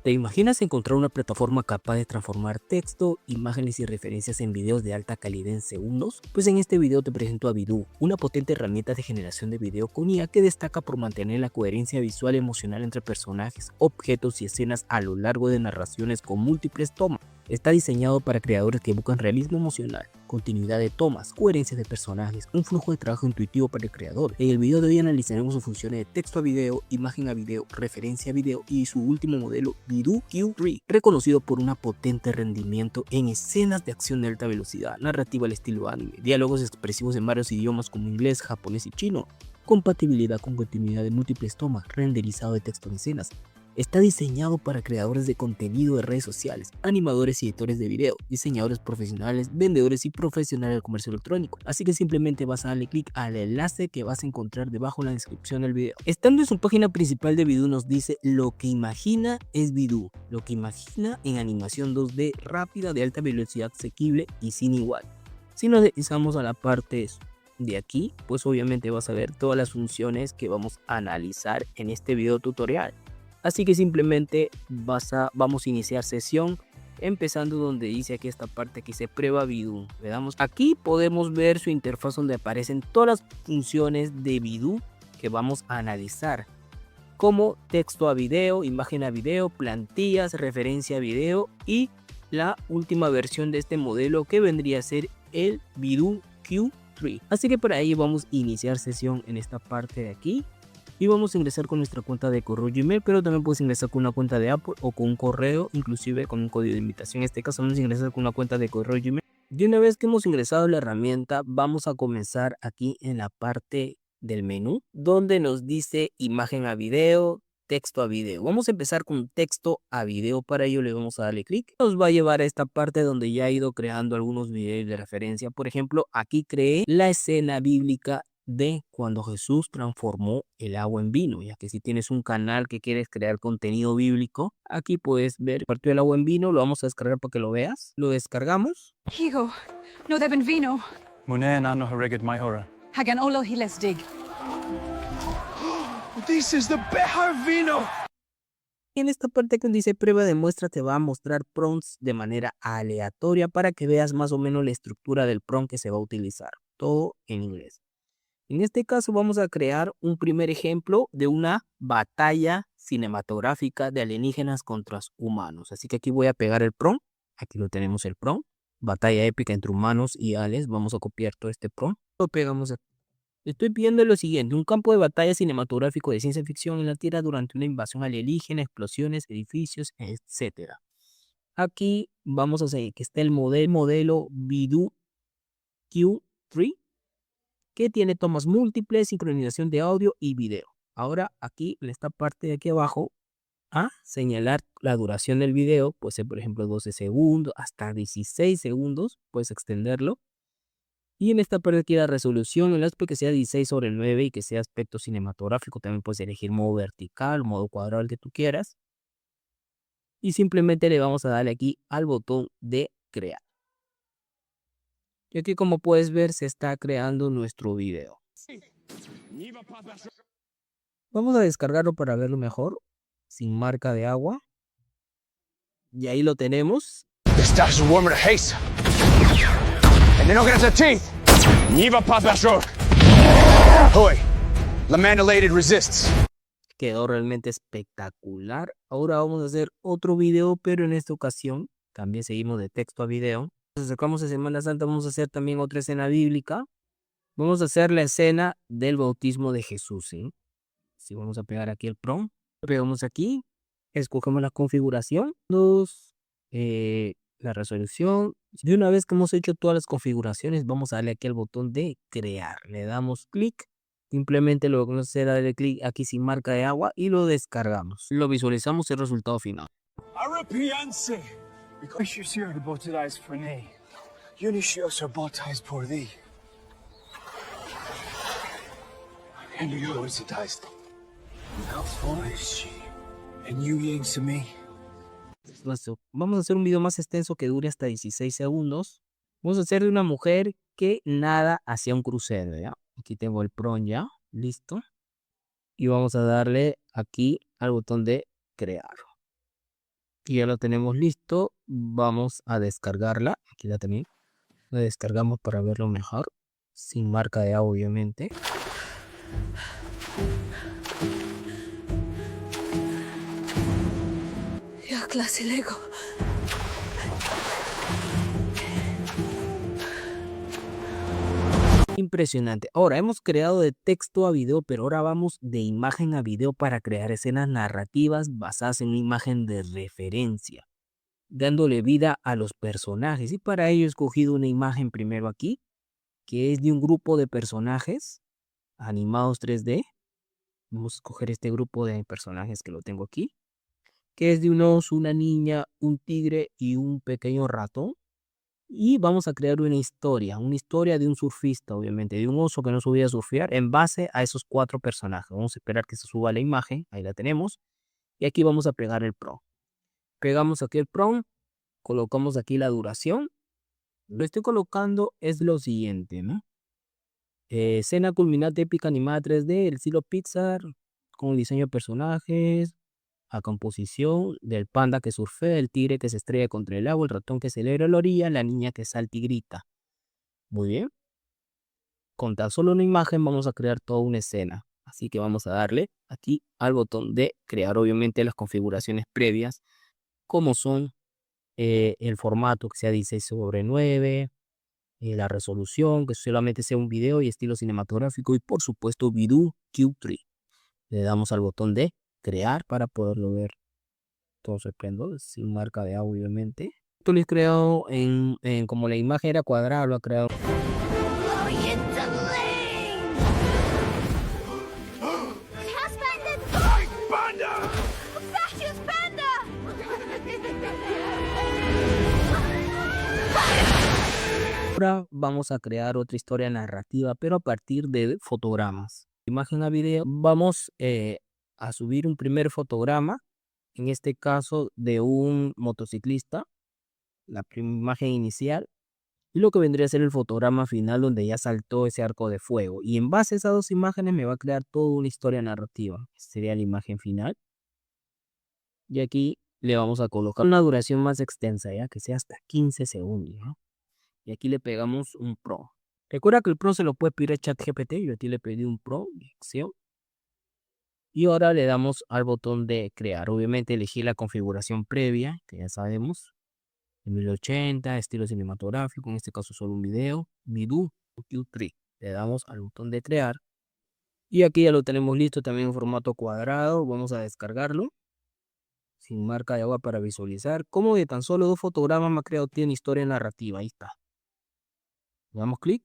¿Te imaginas encontrar una plataforma capaz de transformar texto, imágenes y referencias en videos de alta calidad en segundos? Pues en este video te presento a Vidu, una potente herramienta de generación de video con IA que destaca por mantener la coherencia visual y emocional entre personajes, objetos y escenas a lo largo de narraciones con múltiples tomas. Está diseñado para creadores que buscan realismo emocional, continuidad de tomas, coherencia de personajes, un flujo de trabajo intuitivo para el creador. En el video de hoy analizaremos sus funciones de texto a video, imagen a video, referencia a video y su último modelo Vidu Q3, reconocido por un potente rendimiento en escenas de acción de alta velocidad, narrativa al estilo anime, diálogos expresivos en varios idiomas como inglés, japonés y chino, compatibilidad con continuidad de múltiples tomas, renderizado de texto en escenas. Está diseñado para creadores de contenido de redes sociales, animadores y editores de video, diseñadores profesionales, vendedores y profesionales del comercio electrónico. Así que simplemente vas a darle clic al enlace que vas a encontrar debajo en la descripción del video. Estando en su página principal de Vidu nos dice lo que imagina es Vidu, lo que imagina en animación 2D rápida de alta velocidad asequible y sin igual. Si nos deslizamos a la parte de aquí, pues obviamente vas a ver todas las funciones que vamos a analizar en este video tutorial. Así que simplemente vamos a iniciar sesión, empezando donde dice aquí esta parte que dice prueba Vidu. Le damos aquí, podemos ver su interfaz donde aparecen todas las funciones de Vidu que vamos a analizar, como texto a video, imagen a video, plantillas, referencia a video y la última versión de este modelo que vendría a ser el Vidu Q3. Así que por ahí vamos a iniciar sesión en esta parte de aquí. Y vamos a ingresar con nuestra cuenta de correo Gmail, pero también puedes ingresar con una cuenta de Apple o con un correo, inclusive con un código de invitación. En este caso vamos a ingresar con una cuenta de correo Gmail. Y una vez que hemos ingresado a la herramienta, vamos a comenzar aquí en la parte del menú, donde nos dice imagen a video, texto a video. Vamos a empezar con texto a video. Para ello le vamos a darle clic. Nos va a llevar a esta parte donde ya he ido creando algunos videos de referencia. Por ejemplo, aquí creé la escena bíblica de cuando Jesús transformó el agua en vino, ya que si tienes un canal que quieres crear contenido bíblico, aquí puedes ver partió el agua en vino. Lo vamos a descargar para que lo veas. Lo descargamos. Higo, no deben vino. Muneen ano hareged maihora. Hagan olo hiles dig. This is the behar vino! En esta parte que dice prueba de muestra te va a mostrar prompts de manera aleatoria para que veas más o menos la estructura del prompt que se va a utilizar. Todo en inglés. En este caso vamos a crear un primer ejemplo de una batalla cinematográfica de alienígenas contra humanos. Así que aquí voy a pegar el prompt. Aquí lo tenemos el prompt. Batalla épica entre humanos y aliens. Vamos a copiar todo este prompt. Lo pegamos aquí. Estoy pidiendo lo siguiente: un campo de batalla cinematográfico de ciencia ficción en la Tierra durante una invasión alienígena, explosiones, edificios, etc. Aquí vamos a seguir que esté el modelo Vidu Q3, que tiene tomas múltiples, sincronización de audio y video. Ahora aquí en esta parte de aquí abajo a señalar la duración del video, puede ser por ejemplo 12 segundos hasta 16 segundos, puedes extenderlo. Y en esta parte aquí la resolución, el aspecto que sea 16:9 y que sea aspecto cinematográfico. También puedes elegir modo vertical, modo cuadrado, el que tú quieras. Y simplemente le vamos a darle aquí al botón de crear. Y aquí, como puedes ver, se está creando nuestro video. Vamos a descargarlo para verlo mejor, sin marca de agua. Y ahí lo tenemos. The stars are warmer to haste. And they're not gonna have teeth. Niva papashor. Hoy. La manulated resists. Quedó realmente espectacular. Ahora vamos a hacer otro video, pero en esta ocasión también seguimos de texto a video. Nos acercamos a Semana Santa, vamos a hacer también otra escena bíblica. Vamos a hacer la escena del bautismo de Jesús, ¿sí? Si vamos a pegar aquí el prompt, lo pegamos aquí, escogemos la configuración, la resolución. De una vez que hemos hecho todas las configuraciones, vamos a darle aquí al botón de crear. Le damos clic. Simplemente lo que vamos a hacer es darle clic aquí sin marca de agua y lo descargamos. Lo visualizamos el resultado final. Arrepianse. Because you see the baptized for me. Unisios are baptized for thee. And you are baptized. Now for she. And you yanks to me. Vamos a hacer un video más extenso que dure hasta 16 segundos. Vamos a hacer de una mujer que nada hacia un crucero, ¿ya? Aquí tengo el prompt ya, listo. Y vamos a darle aquí al botón de crear. Y ya lo tenemos listo. Vamos a descargarla. Aquí la también. La descargamos para verlo mejor. Sin marca de agua, obviamente. Ya clase Lego. Impresionante. Ahora hemos creado de texto a video, pero ahora vamos de imagen a video para crear escenas narrativas basadas en una imagen de referencia, dándole vida a los personajes. Y para ello he escogido una imagen primero aquí, que es de un grupo de personajes animados 3D. Vamos a escoger este grupo de personajes que lo tengo aquí, que es de un oso, una niña, un tigre y un pequeño ratón. Y vamos a crear una historia de un surfista, obviamente, de un oso que no subía a surfear en base a esos 4 personajes. Vamos a esperar que se suba la imagen, ahí la tenemos. Y aquí vamos a pegar el prompt. Pegamos aquí el prompt, colocamos aquí la duración. Lo estoy colocando es lo siguiente, ¿no? Escena culminante épica animada 3D, el estilo Pixar, con diseño de personajes, a composición del panda que surfea, el tigre que se estrella contra el agua, el ratón que celebra a la orilla, la niña que salta y grita. Muy bien. Con tan solo una imagen vamos a crear toda una escena. Así que vamos a darle aquí al botón de crear, obviamente, las configuraciones previas, como son el formato que sea 16:9, la resolución, que solamente sea un video y estilo cinematográfico, y por supuesto Vidoo Q3. Le damos al botón de crear para poderlo ver todo sorprendo, sin marca de agua, obviamente. Esto lo he creado en como la imagen era cuadrada, lo ha creado. Ahora vamos a crear otra historia narrativa, pero a partir de fotogramas. Imagen a video, vamos a subir un primer fotograma, en este caso de un motociclista, la imagen inicial, y lo que vendría a ser el fotograma final donde ya saltó ese arco de fuego. Y en base a esas 2 imágenes me va a crear toda una historia narrativa. Esta sería la imagen final. Y aquí le vamos a colocar una duración más extensa, ya que sea hasta 15 segundos, ¿no? Y aquí le pegamos un pro. Recuerda que el pro se lo puede pedir a ChatGPT. Yo aquí le pedí un pro de acción. Y ahora le damos al botón de crear. Obviamente elegir la configuración previa, que ya sabemos. En 1080, estilo cinematográfico, en este caso solo un video. Vidoo Q3. Le damos al botón de crear. Y aquí ya lo tenemos listo también en formato cuadrado. Vamos a descargarlo. Sin marca de agua para visualizar. Como de tan solo 2 fotogramas me ha creado una historia narrativa. Ahí está. Le damos clic.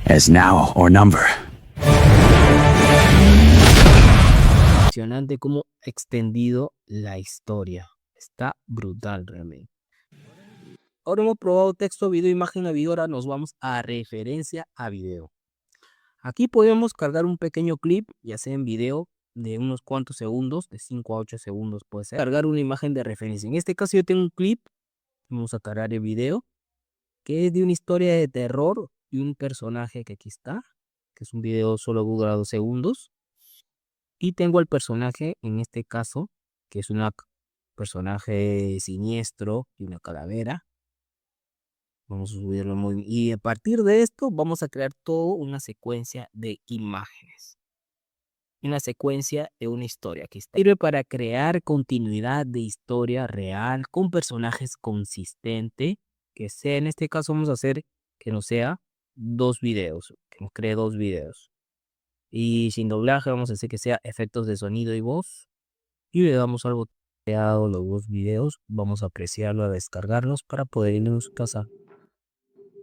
As now or number. Impresionante cómo extendido la historia. Está brutal realmente. Ahora hemos probado texto, video, imagen a video. Ahora nos vamos a referencia a video. Aquí podemos cargar un pequeño clip, ya sea en video, de unos cuantos segundos, de 5 a 8 segundos puede ser. Cargar una imagen de referencia. En este caso yo tengo un clip, vamos a cargar el video, que es de una historia de terror y un personaje que aquí está, que es un video solo dura 2 segundos. Y tengo al personaje, en este caso, que es un personaje siniestro y una calavera. Vamos a subirlo muy bien. Y a partir de esto vamos a crear toda una secuencia de imágenes. Una secuencia de una historia que sirve para crear continuidad de historia real con personajes consistentes. Que sea, en este caso vamos a hacer que no sea 2 videos. Que nos cree 2 videos. Y sin doblaje vamos a hacer que sea efectos de sonido y voz. Y le damos al botón creado los 2 videos. Vamos a apreciarlo, a descargarlos para poder irnos a casa.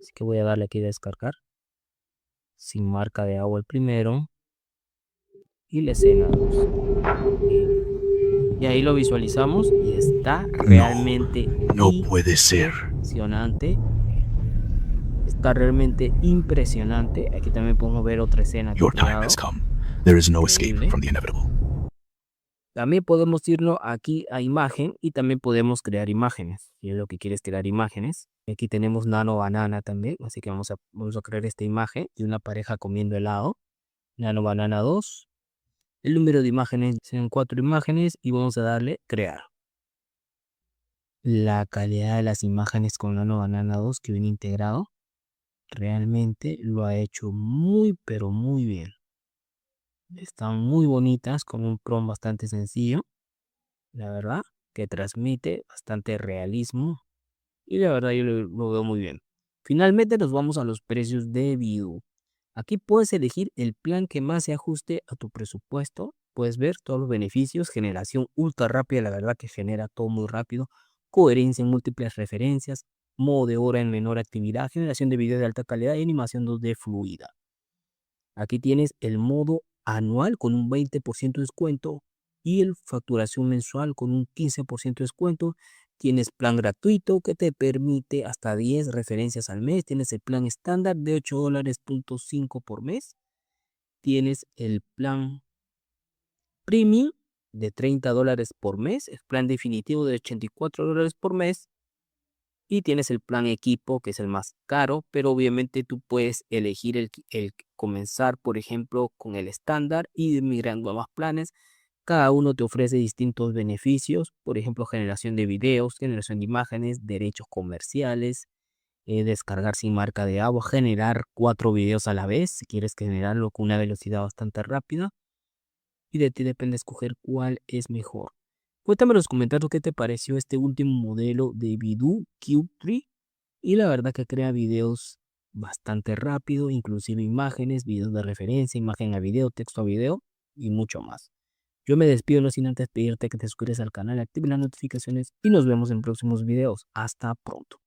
Así que voy a darle aquí a descargar. Sin marca de agua el primero. Y la escena 2. Y ahí lo visualizamos. Y está realmente No puede ser. impresionante. Está realmente impresionante. Aquí también podemos ver otra escena. Your time has come. There is no escape from the inevitable. También podemos irnos aquí a imagen y también podemos crear imágenes. Si es lo que quieres crear imágenes. Aquí tenemos Nano Banana también. Así que vamos a crear esta imagen de una pareja comiendo helado. Nano Banana 2. El número de imágenes son 4 imágenes y vamos a darle crear. La calidad de las imágenes con Nano Banana 2 que viene integrado realmente lo ha hecho muy pero muy bien. Están muy bonitas con un prompt bastante sencillo. La verdad que transmite bastante realismo y la verdad yo lo veo muy bien. Finalmente nos vamos a los precios de Vidu. Aquí puedes elegir el plan que más se ajuste a tu presupuesto. Puedes ver todos los beneficios, generación ultra rápida, la verdad que genera todo muy rápido, coherencia en múltiples referencias, modo de hora en menor actividad, generación de video de alta calidad y animación 2D fluida. Aquí tienes el modo anual con un 20% de descuento y el facturación mensual con un 15% de descuento. Tienes plan gratuito que te permite hasta 10 referencias al mes. Tienes el plan estándar de $8.5 por mes. Tienes el plan premium de $30 por mes. El plan definitivo de $84 por mes. Y tienes el plan equipo, que es el más caro, pero obviamente tú puedes elegir el comenzar, por ejemplo, con el estándar y ir migrando a más planes. Cada uno te ofrece distintos beneficios, por ejemplo, generación de videos, generación de imágenes, derechos comerciales, descargar sin marca de agua, generar 4 videos a la vez, si quieres generarlo con una velocidad bastante rápida. Y de ti depende escoger cuál es mejor. Cuéntame en los comentarios qué te pareció este último modelo de Vidu Cube 3. Y la verdad que crea videos bastante rápido, inclusive imágenes, videos de referencia, imagen a video, texto a video y mucho más. Yo me despido no sin antes pedirte que te suscribas al canal, actives las notificaciones y nos vemos en próximos videos. Hasta pronto.